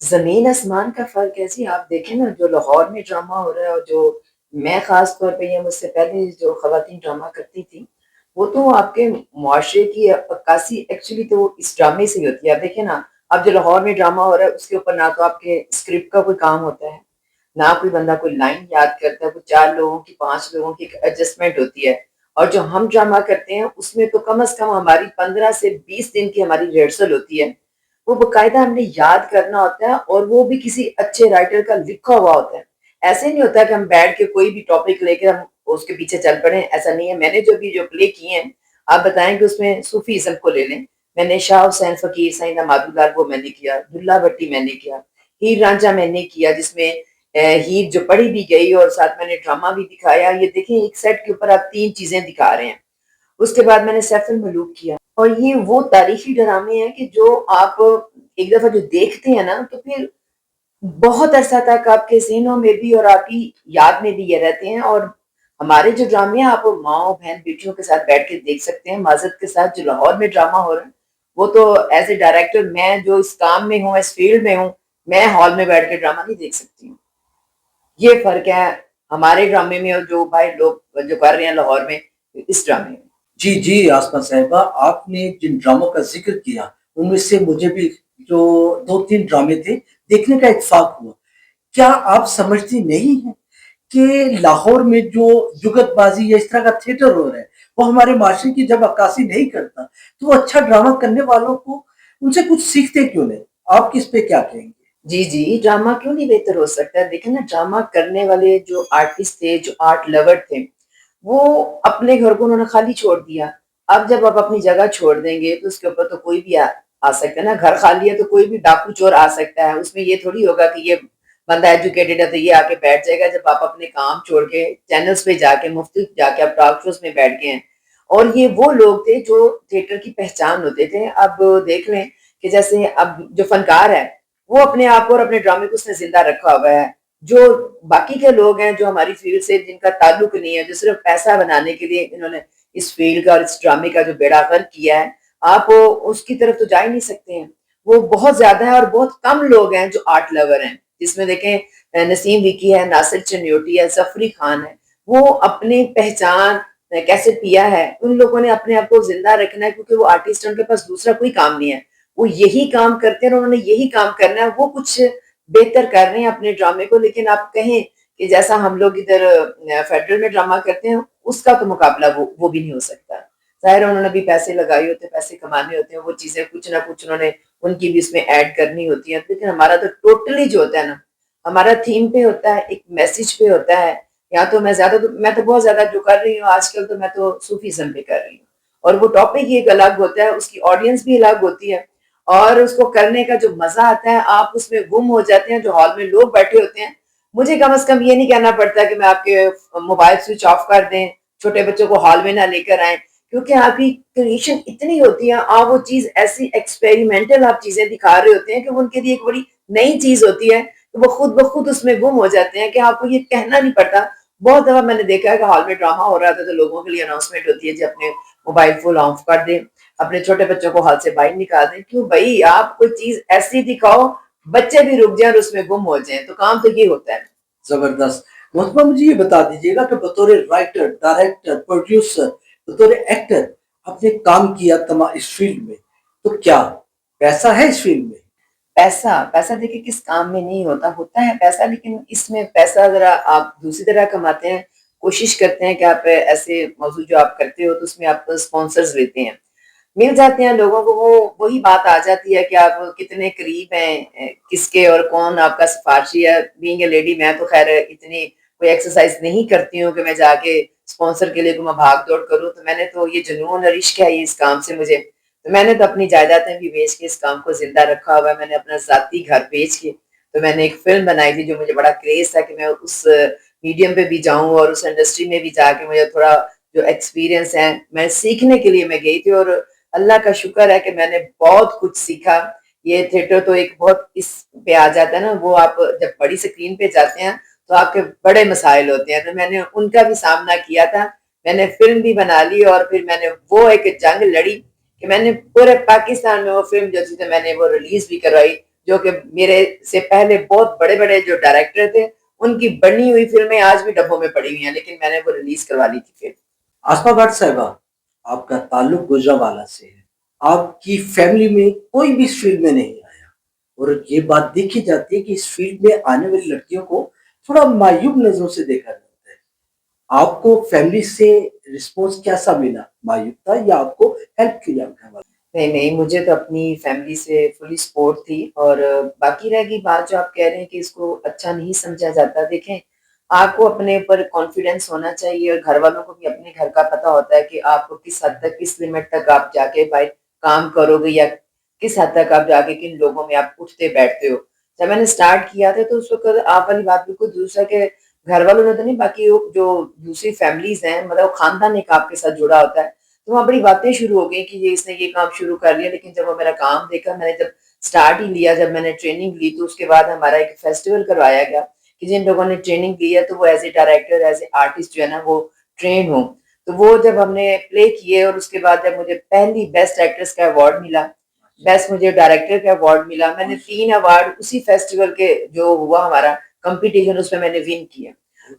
زمین آسمان کا فرق ہے جی. آپ دیکھیں نا جو لاہور میں ڈرامہ ہو رہا ہے، اور جو میں خاص طور پہ، یا مجھ سے پہلے جو خواتین ڈرامہ کرتی تھیں، وہ تو آپ کے معاشرے کی عکاسی ایکچولی تو اس ڈرامے سے ہی ہوتی ہے. آپ دیکھیں نا، اب جو لاہور میں ڈرامہ ہو رہا ہے اس کے اوپر نہ تو آپ کے اسکرپٹ کا کوئی کام ہوتا ہے، نہ کوئی بندہ کوئی لائن یاد کرتا ہے. وہ 4 لوگوں کی 5 لوگوں کی ایڈجسٹمنٹ ہوتی ہے. اور جو ہم ڈرامہ کرتے ہیں اس میں تو کم از کم ہماری 15 سے 20 دن کی ہماری ریہرسل ہوتی ہے. وہ باقاعدہ ہم نے یاد کرنا ہوتا ہے، اور وہ بھی کسی اچھے رائٹر کا لکھا ہوا ہوتا ہے. ایسے نہیں ہوتا کہ ہم بیٹھ کے کوئی بھی ٹاپک لے کے ہم اس کے پیچھے چل پڑے. ایسا نہیں ہے. میں نے جو پلے کیے ہیں، آپ بتائیں کہ اس میں صوفی ازم کو لے لیں. میں نے شاہ حسین فقیر سائیں مادھو لال وہ میں نے کیا، دلہ بھٹی میں نے کیا، ہیر رانجھا میں نے کیا جس میں ہیر جو پڑھی بھی گئی اور ساتھ میں نے ڈرامہ بھی دکھایا. یہ دیکھیں ایک سیٹ کے اوپر آپ 3 چیزیں دکھا رہے ہیں. اس کے بعد میں نے سیف الملوک کیا. اور یہ وہ تاریخی ڈرامے ہیں کہ جو آپ ایک دفعہ جو دیکھتے ہیں نا تو پھر بہت عرصہ تک آپ کے ذہنوں میں بھی اور آپ کی یاد میں بھی یہ رہتے ہیں. اور ہمارے جو ڈرامے ہیں آپ ماؤں بہن بیٹیوں کے ساتھ بیٹھ کے دیکھ سکتے ہیں. معذرت کے ساتھ جو لاہور میں ڈرامہ ہو رہا ہے وہ تو ایز اے ڈائریکٹر، میں جو اس کام میں ہوں، اس فیلڈ میں ہوں، میں ہال میں بیٹھ کے ڈرامہ نہیں دیکھ سکتی ہوں. یہ فرق ہے ہمارے ڈرامے میں اور جو بھائی لوگ جو کر رہے ہیں لاہور میں اس ڈرامے میں. جی جی آسما صاحبہ، آپ نے جن ڈراموں کا ذکر کیا ان میں سے مجھے بھی جو 2-3 ڈرامے تھے دیکھنے کا اتفاق ہوا. کیا آپ سمجھتی نہیں ہیں کہ لاہور میں جو جگت بازی یا اس طرح کا تھیٹر ہو رہا ہے وہ ہمارے معاشرے کی جب عکاسی نہیں کرتا تو وہ اچھا ڈرامہ کرنے والوں کو ان سے کچھ سیکھتے کیوں نہیں؟ آپ کس پہ کیا کہیں گے؟ جی جی، ڈرامہ کیوں نہیں بہتر ہو سکتا ہے؟ دیکھیں نا، ڈرامہ کرنے والے جو آرٹسٹ تھے، جو آرٹ لور تھے، وہ اپنے گھر کو انہوں نے خالی چھوڑ دیا. اب جب آپ اپنی جگہ چھوڑ دیں گے تو اس کے اوپر تو کوئی بھی آ سکتا ہے نا. گھر خالی ہے تو کوئی بھی ڈاکو چور آ سکتا ہے. اس میں یہ تھوڑی ہوگا کہ یہ بندہ ایجوکیٹڈ ہے تو یہ آ کے بیٹھ جائے گا. جب آپ اپنے کام چھوڑ کے چینلز پہ جا کے مختلف جا کے آپ ٹاک شوز میں بیٹھ گئے ہیں، اور یہ وہ لوگ تھے جو تھیٹر کی پہچان ہوتے تھے. اب دیکھ لیں کہ جیسے اب جو فنکار ہے وہ اپنے آپ کو اور اپنے ڈرامے کو اس نے زندہ رکھا ہوا ہے. جو باقی کے لوگ ہیں جو ہماری فیلڈ سے جن کا تعلق نہیں ہے، جو صرف پیسہ بنانے کے لیے انہوں نے اس فیلڈ کا اور اس ڈرامے کا جو بیڑا غرق کیا ہے، آپ اس کی طرف تو جا ہی نہیں سکتے ہیں. وہ بہت زیادہ ہے اور بہت کم لوگ ہیں جو آرٹ لور ہیں. جس میں دیکھیں نسیم وکی ہے، ناصر چنیوٹی ہے، ظفری خان ہے. وہ اپنی پہچان کیسے پیا ہے، ان لوگوں نے اپنے آپ کو زندہ رکھنا ہے کیونکہ وہ آرٹسٹ، ان کے پاس دوسرا کوئی کام نہیں ہے. وہ یہی کام کرتے ہیں اور انہوں نے یہی کام کرنا ہے. وہ کچھ بہتر کر رہے ہیں اپنے ڈرامے کو. لیکن آپ کہیں کہ جیسا ہم لوگ ادھر فیڈرل میں ڈرامہ کرتے ہیں اس کا تو مقابلہ وہ بھی نہیں ہو سکتا. ظاہر انہوں نے بھی پیسے لگائے ہوتے ہیں، پیسے کمانے ہوتے ہیں، وہ چیزیں کچھ نہ کچھ انہوں نے ان کی بھی اس میں ایڈ کرنی ہوتی ہیں. لیکن ہمارا تو ٹوٹلی جو ہوتا ہے نا، ہمارا تھیم پہ ہوتا ہے، ایک میسج پہ ہوتا ہے. یا تو میں تو بہت زیادہ جو کر رہی ہوں آج کل تو میں تو صوفیزم پہ کر رہی ہوں. اور وہ ٹاپک ہی ایک الگ ہوتا ہے، اس کی آڈینس بھی الگ ہوتی ہے، اور اس کو کرنے کا جو مزہ آتا ہے آپ اس میں گم ہو جاتے ہیں. جو ہال میں لوگ بیٹھے ہوتے ہیں، مجھے کم از کم یہ نہیں کہنا پڑتا کہ میں آپ کے موبائل سوئچ آف کر دیں، چھوٹے بچوں کو ہال میں نہ لے کر آئیں، کیونکہ آپ کی کریشن اتنی ہوتی ہے. آپ وہ چیز ایسی ایکسپیریمنٹل آپ چیزیں دکھا رہے ہوتے ہیں کہ وہ ان کے لیے ایک بڑی نئی چیز ہوتی ہے. وہ خود بخود اس میں گم ہو جاتے ہیں کہ آپ کو یہ کہنا نہیں پڑتا. بہت دفعہ میں نے دیکھا ہے کہ ہال میں ڈرامہ ہو رہا تھا تو لوگوں کے لیے اناؤنسمنٹ ہوتی ہے جی اپنے موبائل فون آف کر دیں، اپنے چھوٹے بچوں کو ہال سے باہر نکال دیں. کیوں بھائی؟ آپ کوئی چیز ایسی دکھاؤ بچے بھی رک جائیں اور اس میں گم ہو جائیں. تو کام تو یہ ہوتا ہے. زبردست. محتمہ مجھے یہ بتا دیجیے گا کہ بطور رائٹر، ڈائریکٹر، پروڈیوسر، بطور ایکٹر آپ نے کام کیا اس فیلڈ میں، تو کیا پیسہ ہے اس فیلڈ میں؟ پیسہ دیکھیں کس کام میں نہیں ہوتا ہے پیسہ. لیکن اس میں پیسہ ذرا آپ دوسری طرح کماتے ہیں. کوشش کرتے ہیں کہ آپ ایسے موضوع جو آپ کرتے ہو تو اس میں آپ اسپانسرز لیتے ہیں، مل جاتے ہیں لوگوں کو. وہی بات آ جاتی ہے کہ آپ کتنے قریب ہیں کس کے اور کون آپ کا سفارشی ہے. بینگ اے لیڈی میں تو خیر اتنی کوئی ایکسرسائز نہیں کرتی ہوں کہ میں جا کے اسپانسر کے لیے میں بھاگ دوڑ کروں. تو میں نے تو یہ جنون اور عشق ہے اس کام سے مجھے، تو میں نے تو اپنی جائیدادیں بھی بیچ کے اس کام کو زندہ رکھا ہوا ہے. میں نے اپنا ذاتی گھر بیچ کے تو میں نے ایک فلم بنائی تھی جو مجھے بڑا کریز تھا کہ میں اس میڈیم پہ بھی جاؤں اور اس انڈسٹری میں بھی جا کے مجھے تھوڑا جو ایکسپیرینس ہے میں سیکھنے کے لیے میں گئی تھی. اور اللہ کا شکر ہے کہ میں نے بہت کچھ سیکھا. یہ تھیٹر تو ایک بہت اس پہ آ جاتا ہے نا، وہ آپ جب بڑی سکرین پہ جاتے ہیں تو آپ کے بڑے مسائل ہوتے ہیں. تو میں نے ان کا بھی سامنا کیا تھا. میں نے فلم بھی بنا لی اور پھر میں نے وہ ایک جنگ لڑی کہ میں نے پورے پاکستان میں وہ فلم جو تھی میں نے وہ ریلیز بھی کروائی، جو کہ میرے سے پہلے بہت بڑے بڑے جو ڈائریکٹر تھے ان کی بنی ہوئی فلمیں آج بھی ڈبوں میں پڑی ہوئی ہیں، لیکن میں نے وہ ریلیز کروا لی تھی فلم۔ آسما بٹ صاحبہ، آپ کا تعلق گجرانوالہ سے ہے، آپ کی فیملی میں کوئی بھی اس فیلڈ میں نہیں آیا، اور یہ بات دیکھی جاتی ہے کہ اس فیلڈ میں آنے والی لڑکیوں کو تھوڑا معیوب نظروں سے دیکھا جاتا ہے۔ آپ کو فیملی سے رسپانس کیسا ملا؟ معیوب تھا یا آپ کو ہیلپ کیا گھر والوں؟ نہیں نہیں، مجھے تو اپنی فیملی سے فلی سپورٹ تھی، اور باقی رہ گئی بات جو آپ کہہ رہے ہیں کہ اس کو اچھا نہیں سمجھا جاتا، دیکھیں آپ کو اپنے اوپر کانفیڈینس ہونا چاہیے، اور گھر والوں کو بھی اپنے گھر کا پتہ ہوتا ہے کہ آپ کو کس حد تک، کس لمٹ تک آپ جا کے باہر کام کرو گے، یا کس حد تک آپ جا کے کن لوگوں میں آپ اٹھتے بیٹھتے ہو۔ جب میں نے سٹارٹ کیا تھا تو اس وقت آپ والی بات بالکل دوسرا کہ گھر والوں نے تو نہیں، باقی جو دوسری فیملیز ہیں، مطلب خاندان ایک آپ کے ساتھ جڑا ہوتا ہے، تو وہاں بڑی باتیں شروع ہو گئی کہ یہ اس نے یہ کام شروع کر لیا، لیکن جب وہ میرا کام دیکھا، میں نے جب سٹارٹ ہی لیا، جب میں نے ٹریننگ لی، تو اس کے بعد ہمارا ایک فیسٹیول کروایا گیا کہ جن لوگوں نے ٹریننگ لی ہے تو وہ as a director, as a artist جو ہے نا وہ ٹرین ہوں۔ تو وہ جب ہم نے پلے کیے، اور اس کے بعد جب مجھے پہلی بیسٹ ایکٹریس کا ایوارڈ ملا، بیسٹ مجھے ڈائریکٹر کا ایوارڈ ملا، میں نے 3 ایوارڈ اسی فیسٹیول کے جو ہوا ہمارا کمپٹیشن اس میں میں نے ون کیا۔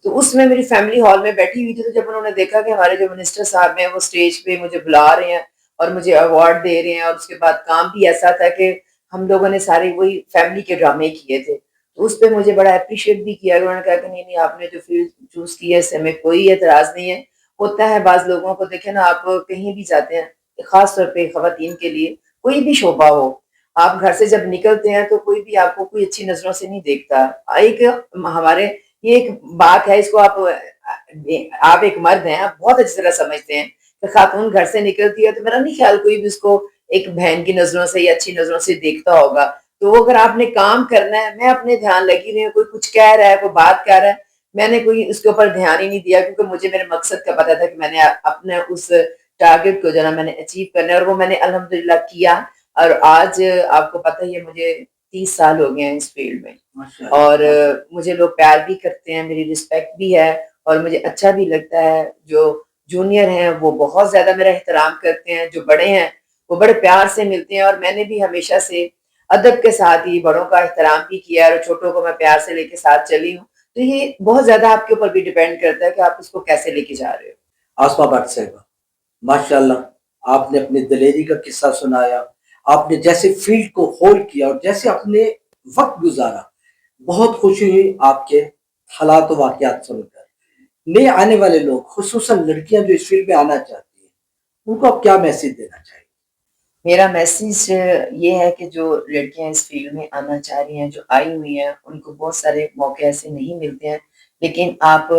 تو اس میں میری فیملی ہال میں بیٹھی ہوئی تھی، تو جب انہوں نے دیکھا کہ ہمارے جو منسٹر صاحب ہیں وہ اسٹیج پہ مجھے بلا رہے ہیں اور مجھے ایوارڈ دے رہے ہیں، اور اس کے بعد کام بھی ایسا تھا کہ ہم لوگوں نے سارے وہی فیملی کے ڈرامے کیے تھے، تو اس پہ مجھے بڑا اپریشیٹ بھی کیا۔ انہوں نے کہا کہ نہیں نہیں، آپ نے جو فیلڈ چوز کی ہے اس سے ہمیں کوئی اعتراض نہیں ہے۔ ہوتا ہے بعض لوگوں کو، دیکھیں نا آپ کہیں بھی جاتے ہیں، خاص طور پہ خواتین کے لیے کوئی بھی شعبہ ہو، آپ گھر سے جب نکلتے ہیں تو کوئی بھی آپ کو کوئی اچھی نظروں سے نہیں دیکھتا۔ ایک ہمارے یہ ایک بات ہے، اس کو آپ ایک مرد ہیں، آپ بہت اچھی طرح سمجھتے ہیں کہ خاتون گھر سے نکلتی ہے تو میرا نہیں خیال کوئی بھی اس کو ایک بہن کی نظروں سے یا اچھی نظروں سے دیکھتا ہوگا۔ تو وہ اگر آپ نے کام کرنا ہے، میں اپنے دھیان لگی رہی ہوں، کوئی کچھ کہہ رہا ہے، کوئی بات کر رہا ہے، میں نے کوئی اس کے اوپر دھیان ہی نہیں دیا، کیونکہ مجھے میرے مقصد کا پتا تھا کہ میں نے اپنے اس ٹارگٹ کو جو ہے نا میں نے اچیو کرنا ہے، اور وہ میں نے الحمدللہ کیا۔ اور آج آپ کو پتہ ہی ہے مجھے 30 سال ہو گئے ہیں اس فیلڈ میں، اور مجھے لوگ پیار بھی کرتے ہیں، میری رسپیکٹ بھی ہے، اور مجھے اچھا بھی لگتا ہے۔ جو جونیئر ہیں وہ بہت زیادہ میرا احترام کرتے ہیں، جو بڑے ہیں وہ بڑے پیار سے ملتے ہیں، اور میں نے بھی ہمیشہ سے ادب کے ساتھ ہی بڑوں کا احترام بھی کیا ہے، اور چھوٹوں کو میں پیار سے لے کے ساتھ چلی ہوں۔ تو یہ بہت زیادہ آپ کے اوپر بھی ڈیپینڈ کرتا ہے کہ آپ اس کو کیسے لے کے جا رہے ہو۔ آسما بٹ صاحبہ، ماشاءاللہ آپ نے اپنی دلیری کا قصہ سنایا، آپ نے جیسے فیلڈ کو ہولڈ کیا اور جیسے اپنے وقت گزارا، بہت خوشی ہوئی آپ کے حالات و واقعات سن کر۔ نئے آنے والے لوگ، خصوصاً لڑکیاں جو اس فیلڈ میں آنا چاہتی ہیں، ان کو آپ کیا میسج دینا چاہیے؟ میرا میسیج یہ ہے کہ جو لڑکیاں اس فیلڈ میں آنا چاہ رہی ہیں، جو آئی ہوئی ہیں، ان کو بہت سارے موقع ایسے نہیں ملتے ہیں، لیکن آپ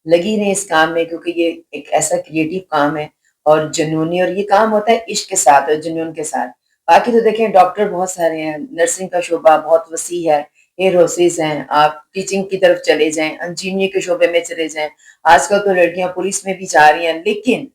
لگی رہیں اس کام میں، کیونکہ یہ ایک ایسا کریٹو کام ہے اور جنونی، اور یہ کام ہوتا ہے عشق کے ساتھ اور جنون کے ساتھ۔ باقی تو دیکھیں ڈاکٹر بہت سارے ہیں، نرسنگ کا شعبہ بہت وسیع ہے، ایئر ہوسٹس ہیں، آپ ٹیچنگ کی طرف چلے جائیں، انجینئر کے شعبے میں چلے جائیں، آج کل تو لڑکیاں پولیس میں بھی جا رہی ہیں، لیکن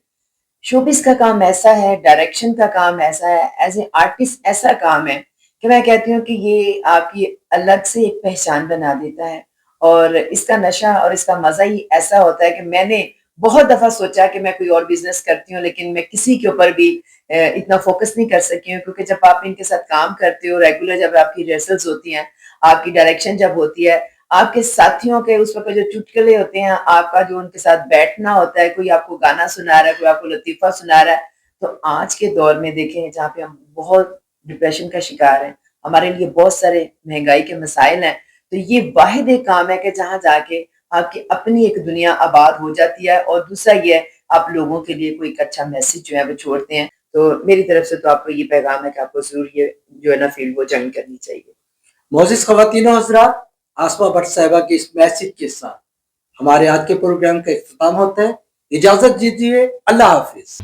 شوبس کا کام ایسا ہے، ڈائریکشن کا کام ایسا ہے، ایز اے آرٹسٹ ایسا کام ہے کہ میں کہتی ہوں کہ یہ آپ کی الگ سے ایک پہچان بنا دیتا ہے، اور اس کا نشہ اور اس کا مزہ ہی ایسا ہوتا ہے کہ میں نے بہت دفعہ سوچا کہ میں کوئی اور بزنس کرتی ہوں، لیکن میں کسی کے اوپر بھی اتنا فوکس نہیں کر سکی ہوں، کیونکہ جب آپ ان کے ساتھ کام کرتے ہو ریگولر، جب آپ کی ریہرسلز ہوتی ہیں، آپ کی ڈائریکشن جب ہوتی ہے، آپ کے ساتھیوں کے اس وقت جو چٹکلے ہوتے ہیں، آپ کا جو ان کے ساتھ بیٹھنا ہوتا ہے، کوئی آپ کو گانا سنا رہا ہے، کوئی آپ کو لطیفہ سنا رہا ہے، تو آج کے دور میں دیکھیں جہاں پہ ہم بہت ڈپریشن کا شکار ہیں، ہمارے لیے بہت سارے مہنگائی کے مسائل ہیں، تو یہ واحد ایک کام ہے کہ جہاں جا کے آپ کی اپنی ایک دنیا آباد ہو جاتی ہے، اور دوسرا یہ ہے آپ لوگوں کے لیے کوئی ایک اچھا میسج جو ہے وہ چھوڑتے ہیں۔ تو میری طرف سے تو آپ کو یہ پیغام ہے کہ آپ کو ضرور یہ جو ہے نا فیلڈ وہ جوائن کرنی چاہیے۔ معزز خواتین و حضرات، آسما بٹ صاحبہ کے اس میسج کے ساتھ ہمارے آج کے پروگرام کا اختتام ہوتا ہے۔ اجازت دیجیے، اللہ حافظ۔